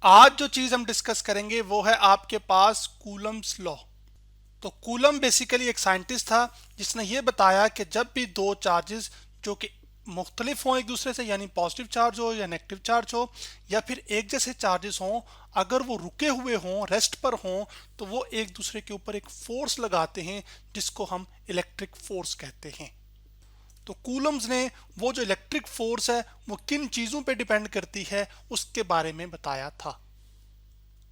आज जो चीज हम डिस्कस करेंगे वो है आपके पास कूलम्स लॉ। तो कूलम बेसिकली एक साइंटिस्ट था जिसने ये बताया कि जब भी दो चार्जेस जो कि मुख्तलिफ हों एक दूसरे से, यानी पॉजिटिव चार्ज हो या नेगेटिव चार्ज हो या फिर एक जैसे चार्जेस हों, अगर वो रुके हुए हों, रेस्ट पर हों, तो वो एक दूसरे के ऊपर एक फोर्स लगाते हैं जिसको हम इलेक्ट्रिक फोर्स कहते हैं। तो कूलम्स ने वो जो इलेक्ट्रिक फोर्स है वो किन चीज़ों पे डिपेंड करती है उसके बारे में बताया था।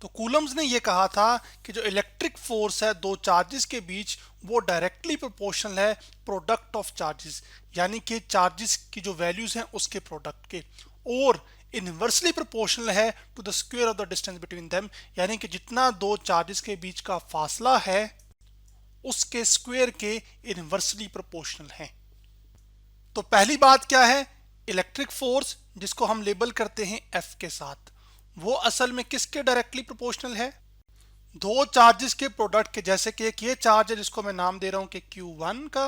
तो कूलम्स ने ये कहा था कि जो इलेक्ट्रिक फोर्स है दो चार्जेस के बीच वो डायरेक्टली प्रोपोर्शनल है प्रोडक्ट ऑफ चार्जेस, यानी कि चार्जेस की जो वैल्यूज हैं उसके प्रोडक्ट के, और इनवर्सली प्रोपोर्शनल है to the square of the distance between them, यानी कि जितना दो चार्जेस के बीच का फासला है उसके स्क्वायर के इनवर्सली प्रोपोर्शनल है। तो पहली बात क्या है, इलेक्ट्रिक फोर्स जिसको हम लेबल करते हैं एफ के साथ, वो असल में किसके डायरेक्टली प्रोपोर्शनल है? दो चार्जेस के प्रोडक्ट के। जैसे कि एक ये चार्ज है जिसको मैं नाम दे रहा हूं कि Q1 का,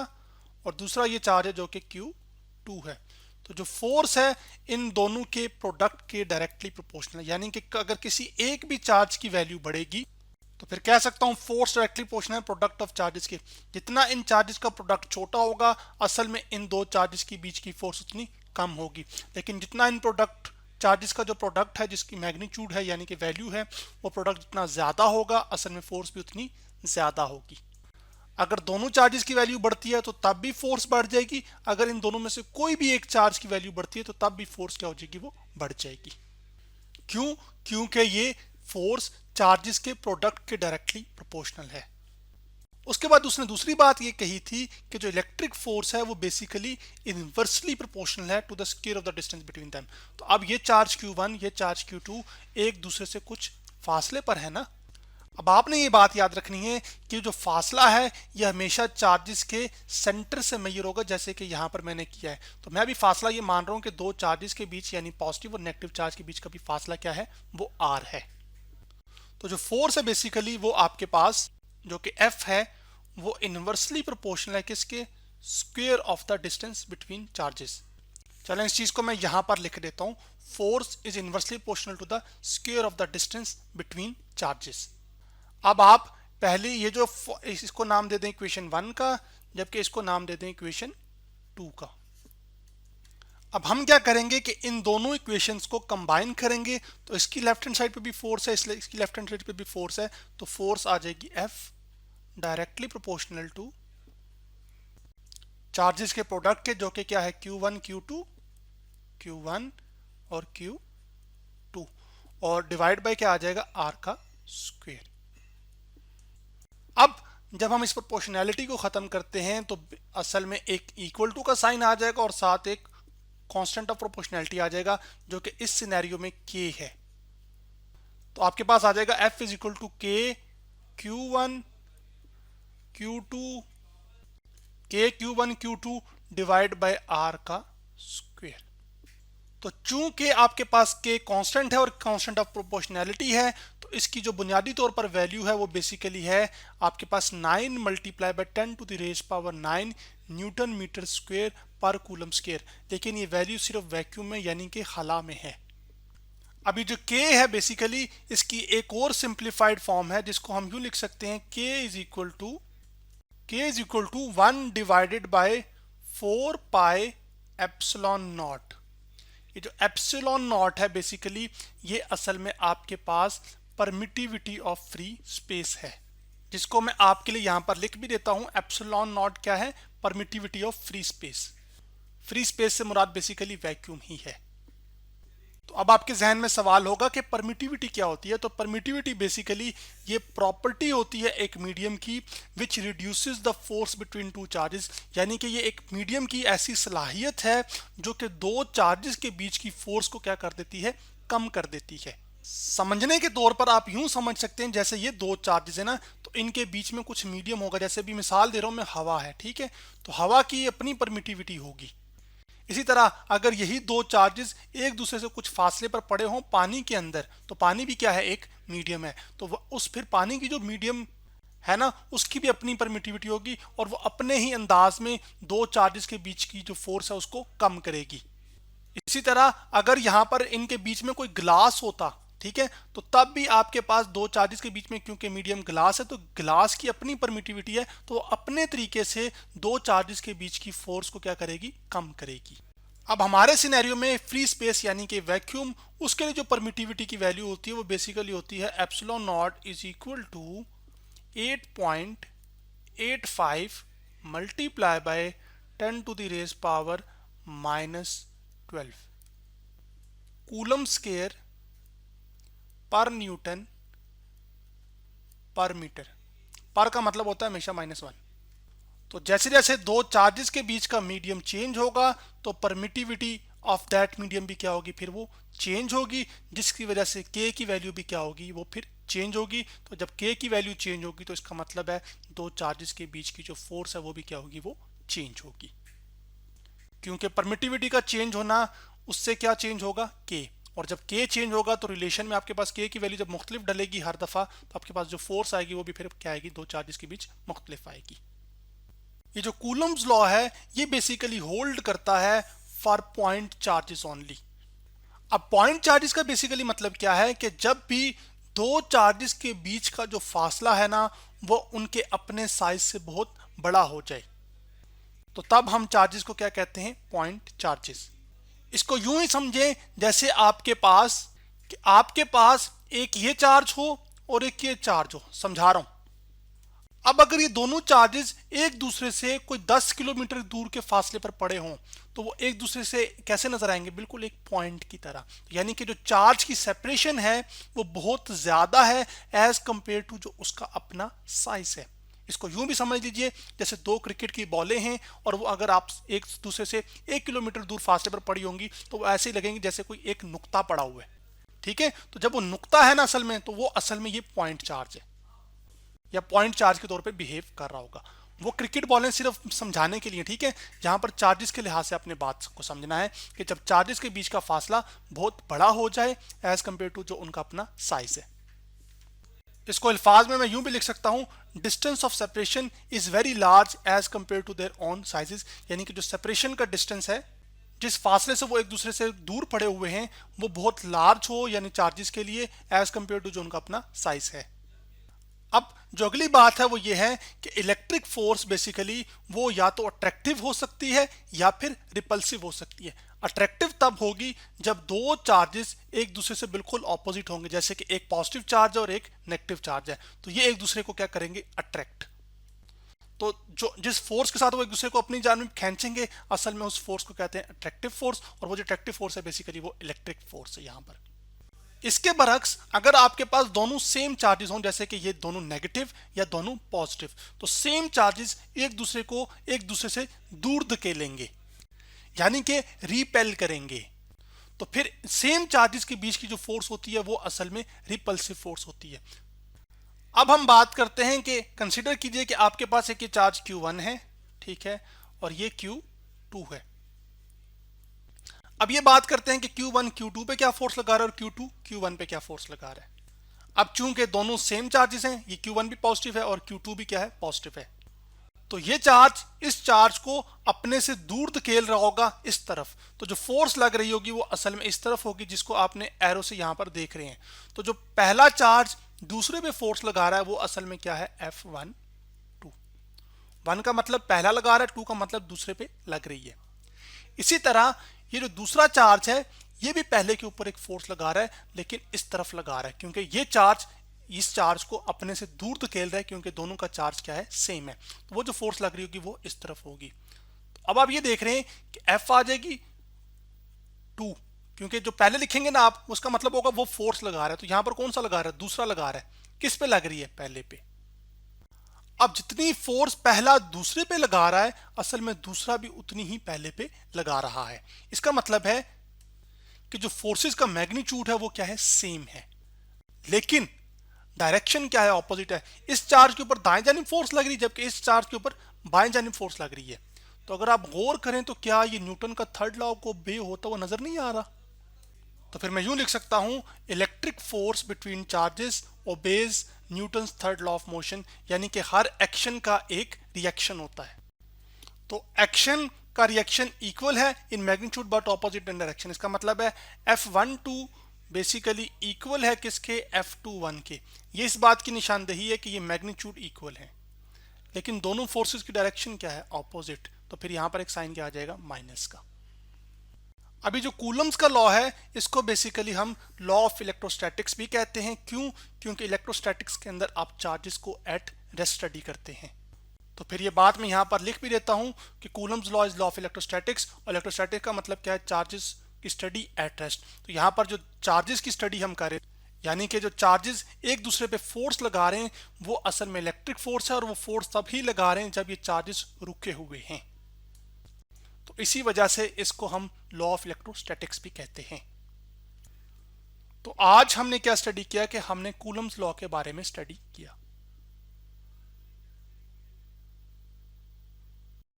और दूसरा ये चार्ज है जो कि Q2 है। तो जो फोर्स है इन दोनों के प्रोडक्ट के डायरेक्टली प्रोपोर्शनल है, यानी कि अगर किसी एक भी चार्ज की वैल्यू बढ़ेगी तो फिर कह सकता हूं फोर्स डायरेक्टली प्रोपोर्शनल है प्रोडक्ट ऑफ चार्जेस के। जितना इन चार्जेस का प्रोडक्ट छोटा होगा असल में इन दो चार्जेस के बीच की फोर्स उतनी कम होगी, लेकिन जितना इन प्रोडक्ट चार्जेस का जो प्रोडक्ट है जिसकी मैग्नीट्यूड है यानी कि वैल्यू है, वो प्रोडक्ट जितना ज्यादा होगा असल में फोर्स भी उतनी ज्यादा होगी। अगर दोनों चार्जेस की वैल्यू बढ़ती है तो तब भी फोर्स बढ़ जाएगी, अगर इन दोनों में से कोई भी एक चार्ज की वैल्यू बढ़ती है तो तब भी फोर्स क्या हो जाएगी, वो बढ़ जाएगी। क्यों? क्योंकि ये फोर्स चार्जेस के प्रोडक्ट के डायरेक्टली प्रोपोर्शनल है। उसके बाद उसने दूसरी बात ये कही थी कि जो इलेक्ट्रिक फोर्स है वो बेसिकली इनवर्सली प्रोपोर्शनल है to the square of the distance between them. तो अब ये चार्ज Q1 ये चार्ज Q2 एक दूसरे से कुछ फासले पर है ना। अब आपने ये बात याद रखनी है कि जो फासला है ये हमेशा चार्जेस के सेंटर से मेजर होगा, जैसे कि यहाँ पर मैंने किया है। तो मैं भी फासला ये मान रहा हूँ कि दो चार्जेस के बीच यानी पॉजिटिव और नेगेटिव चार्ज के बीच का भी फासला क्या है, वो R है। तो जो फोर्स है बेसिकली वो आपके पास जो कि F है वो इनवर्सली प्रोपोर्शनल है किसके, square of the distance between charges. चलें इस चीज को मैं यहां पर लिख देता हूं, force is inversely proportional to the square of the distance between charges. अब आप पहले ये जो इसको नाम दे दें इक्वेशन 1 का, जबकि इसको नाम दे दें इक्वेशन 2 का। अब हम क्या करेंगे कि इन दोनों इक्वेशंस को कंबाइन करेंगे, तो इसकी लेफ्ट हैंड साइड पे भी फोर्स है इसलिए इसकी लेफ्ट हैंड साइड पे भी फोर्स है, तो फोर्स आ जाएगी F directly proportional two charges के प्रोडक्ट के, जो कि क्या है Q1 Q2 Q1 और Q2, और डिवाइड बाय क्या आ जाएगा, R का स्क्वायर। अब जब हम इस प्रोपोर्शनैलिटी को खत्म करते हैं तो असल में एक इक्वल टू का साइन आ जाएगा और साथ एक कांस्टेंट ऑफ प्रोपोर्शनैलिटी आ जाएगा जो कि इस सिनेरियो में K है। तो आपके पास आ जाएगा F is equal to K Q1 Q2 K Q1 Q2 divide by R का स्क्वायर। तो चूंकि आपके पास K कांस्टेंट है और कांस्टेंट ऑफ प्रोपोर्शनैलिटी है, तो इसकी जो बुनियादी तौर पर वैल्यू है वो बेसिकली है आपके पास 9 multiply by 10 to the raise power 9 newton metre square per coulomb square. लेकिन ये वैल्यू सिर्फ वैक्यूम में यानी कि खला में है। अभी जो K है बेसिकली इसकी एक और सिंप्लीफाइड फॉर्म है जिसको हम यूं लिख सकते हैं K is equal to 1 divided by 4 pi epsilon naught. ये जो एप्सिलॉन नॉट है बेसिकली ये असल में आपके पास परमिटिविटी ऑफ फ्री स्पेस है, जिसको मैं आपके लिए यहां पर लिख भी देता हूं। एप्सिलॉन नॉट क्या है, permittivity of free space. Free space से मुराद बेसिकली वैक्यूम ही है। तो अब आपके जहन में सवाल होगा कि परमिटिविटी क्या होती है। तो परमिटिविटी बेसिकली ये प्रॉपर्टी होती है एक मीडियम की which reduces the force between two charges, यानी कि ये एक मीडियम की ऐसी सलाहियत है जो कि दो चार्जेस के बीच की फोर्स को क्या कर देती है, कम कर देती है। समझने के तौर पर आप यूं समझ सकते हैं जैसे ये दो चार्जेस है ना, तो इनके बीच में कुछ मीडियम होगा। जैसे भी मिसाल दे रहा हूं मैं, हवा है, ठीक है, तो हवा की अपनी परमिटिविटी होगी। इसी तरह अगर यही दो चार्जेस एक दूसरे से कुछ फासले पर पड़े हों पानी के अंदर, तो पानी भी क्या है, एक मीडियम है, तो उस फिर पानी की जो मीडियम है ना उसकी भी अपनी परमिटिविटी होगी और वो अपने ही अंदाज में दो चार्जेस के बीच की जो फोर्स है उसको कम करेगी। इसी तरह अगर यहां पर इनके बीच में कोई ग्लास होता, ठीक है। तो तब भी आपके पास दो चार्जेस के बीच में, क्योंकि मीडियम ग्लास है तो ग्लास की अपनी परमिटिविटी है, तो अपने तरीके से दो चार्जेस के बीच की फोर्स को क्या करेगी, कम करेगी। अब हमारे सिनेरियो में फ्री स्पेस यानी कि वैक्यूम, उसके लिए जो परमिटिविटी की वैल्यू होती है वो बेसिकली होती है epsilon naught is equal to 8.85 multiply by 10 to the raise power -12 coulomb square per newton per metre. Per का मतलब होता है हमेशा -1। तो जैसे जैसे दो चार्जेस के बीच का मीडियम चेंज होगा तो परमिटिविटी ऑफ दैट मीडियम भी क्या होगी, फिर वो चेंज होगी, जिसकी वजह से के की वैल्यू भी क्या होगी, वो फिर चेंज होगी। तो जब के की वैल्यू चेंज होगी तो इसका मतलब है दो चार्जेस के बीच की जो फोर्स है वो भी क्या होगी, वो चेंज होगी। क्योंकि परमिटिविटी का चेंज होना, उससे क्या चेंज होगा, के। और जब के चेंज होगा तो रिलेशन में आपके पास के की वैल्यू जब मुख्तलिफ डलेगी हर दफा, तो आपके पास जो फोर्स आएगी वो भी फिर क्या आएगी, दो चार्जेस के बीच मुख्तलिफ आएगी। ये जो कूलम्स लॉ है ये बेसिकली होल्ड करता है फॉर पॉइंट चार्जेस ओनली। अब पॉइंट चार्जेस का बेसिकली मतलब क्या है कि जब भी दो चार्जेस के बीच का जो फासला है ना वो उनके अपने साइज से बहुत बड़ा हो जाए, तो तब हम चार्जेस को क्या कहते हैं, पॉइंट चार्जेस। इसको यूं ही समझें जैसे आपके पास एक ये चार्ज हो और एक ये चार्ज हो, समझा रहा हूं। अब अगर ये दोनों चार्जेस एक दूसरे से कोई 10 किलोमीटर दूर के फासले पर पड़े हों तो वो एक दूसरे से कैसे नजर आएंगे, बिल्कुल एक पॉइंट की तरह। यानी कि जो चार्ज की सेपरेशन है वो बहुत ज्यादा है एज कंपेयर टू जो उसका अपना साइज है। इसको यूं भी समझ लीजिए जैसे दो क्रिकेट की बॉलें हैं और वो अगर आप एक दूसरे से 1 किलोमीटर दूर फासले पर पड़ी होंगी तो वो ऐसे ही लगेंगी जैसे कोई एक नुक्ता पड़ा हुआ है, ठीक है। तो जब वो नुक्ता है ना असल में, तो वो असल में ये पॉइंट चार्ज है या पॉइंट चार्ज के तौर पे बिहेव कर रहा होगा। वो क्रिकेट बॉलें सिर्फ समझाने के लिए, ठीक है। जहां पर चार्जेस के लिहाज से अपने बात को समझना है कि जब चार्जेस के बीच का फासला बहुत बड़ा हो जाए एज कंपेयर टू जो उनका अपना साइज है। इसको अल्फाज में मैं यूं भी लिख सकता हूं, distance of separation is very large as compared to their own sizes. यानी कि जो सेपरेशन का डिस्टेंस है, जिस फासले से वो एक दूसरे से दूर पड़े हुए हैं, वो बहुत लार्ज हो यानी चार्जेस के लिए एज कंपेयर टू जो उनका अपना साइज है। अब जो अगली बात है वो ये है कि इलेक्ट्रिक फोर्स बेसिकली वो या तो अट्रैक्टिव हो सकती है या फिर रिपल्सिव हो सकती है। अट्रैक्टिव तब होगी जब दो चार्जेस एक दूसरे से बिल्कुल ऑपोजिट होंगे, जैसे कि एक पॉजिटिव चार्ज है और एक नेगेटिव चार्ज है, तो ये एक दूसरे को क्या करेंगे, अट्रैक्ट। तो जो जिस फोर्स के साथ वो एक दूसरे को अपनी जानिब खींचेंगे असल में उस फोर्स को कहते हैं अट्रैक्टिव फोर्स, और वो जो अट्रैक्टिव फोर्स है बेसिकली वो इलेक्ट्रिक फोर्स है यहाँ पर। इसके बरक्स अगर आपके पास दोनों सेम चार्जेस हों, जैसे कि ये दोनों नेगेटिव या दोनों पॉजिटिव, तो सेम चार्जेस एक दूसरे को एक दूसरे से दूर धकेलेंगे यानी कि रिपेल करेंगे। तो फिर सेम चार्जेस के बीच की जो फोर्स होती है वो असल में रिपल्सिव फोर्स होती है। अब हम बात करते हैं कि कंसीडर कीजिए कि आपके पास एक ये चार्ज Q1 है, ठीक है, और ये Q2 है। अब ये बात करते हैं कि Q1 Q2 पे क्या फोर्स लगा रहा है और Q2 Q1 पे क्या फोर्स लगा रहा है। अब चूंकि दोनों सेम चार्जेस हैं, ये Q1 भी पॉजिटिव है और Q2 भी क्या है, पॉजिटिव है, तो ये चार्ज इस चार्ज को अपने से दूर धकेल रहा होगा इस तरफ। तो जो फोर्स लग रही होगी वो असल में इस तरफ होगी, जिसको आपने एरो से यहां पर देख रहे हैं। तो जो पहला चार्ज दूसरे पे फोर्स लगा रहा है वो असल में क्या है, F1 2। 1 का मतलब पहला लगा रहा है, 2 का मतलब दूसरे पे लग रही है। इसी तरह ये जो दूसरा चार्ज है ये भी पहले के ऊपर एक फोर्स लगा रहा है, लेकिन इस तरफ लगा रहा है क्योंकि ये चार्ज इस चार्ज को अपने से दूर धकेल रहा है, क्योंकि दोनों का चार्ज क्या है, सेम है। तो वो जो फोर्स लग रही होगी वो इस तरफ होगी। तो अब आप ये देख रहे हैं कि F आ जाएगी 2, क्योंकि जो पहले लिखेंगे ना आप उसका मतलब होगा वो फोर्स लगा रहा है। तो यहां पर कौन सा लगा रहा है, दूसरा लगा रहा है। किस पे लग रही है, पहले पे। अब जितनी फोर्स पहला दूसरे पे लगा रहा है असल में दूसरा भी उतनी ही पहले पे लगा रहा है। इसका मतलब है कि जो फोर्सेस का मैग्नीट्यूड है वो क्या है, सेम है, लेकिन डायरेक्शन क्या है, ऑपोजिट है। इस चार्ज के ऊपर दाएं जानिब फोर्स लग रही है जबकि इस चार्ज के ऊपर बाएं जानिब फोर्स लग रही है। तो अगर आप गौर करें तो क्या ये न्यूटन का थर्ड लॉ को बे होता हुआ नजर नहीं आ रहा। तो फिर मैं यूं लिख सकता हूं, electric force between charges obeys Newton's third law of motion, यानी कि हर एक्शन का एक रिएक्शन होता है। तो एक्शन का रिएक्शन इक्वल है in magnitude but opposite in direction. इसका मतलब है F12 बेसिकली इक्वल है किसके, F21 के। ये इस बात की निशानदेही है कि ये मैग्नीट्यूड इक्वल है, लेकिन दोनों फोर्सेस की डायरेक्शन क्या है, ऑपोजिट। तो फिर यहां पर एक साइन क्या आ जाएगा, माइनस का। अभी जो कूलम्स का लॉ है इसको बेसिकली हम लॉ ऑफ इलेक्ट्रोस्टैटिक्स भी कहते हैं। क्यों? क्योंकि इलेक्ट्रोस्टैटिक्स के अंदर आप चार्जेस को एट रेस्ट स्टडी करते हैं। तो फिर ये बात मैं यहाँ पर लिख भी देता हूँ कि Coulomb's law is law of electrostatics, और इलेक्ट्रोस्टैटिक का मतलब क्या है, चार्जेस की स्टडी एट रेस्ट। तो यहाँ पर जो चार्जेस की स्टडी हम करें, यानी कि जो चार्जेस एक दूसरे पे फोर्स लगा रहे हैं वो असल में इलेक्ट्रिक फोर्स है, और वो फोर्स तभी लगा रहे हैं जब ये चार्जेस रुके हुए हैं। तो इसी वजह से इसको हम लॉ ऑफ इलेक्ट्रोस्टैटिक्स भी कहते हैं। तो आज हमने क्या स्टडी किया कि हमने कूलम्स लॉ के बारे में स्टडी किया।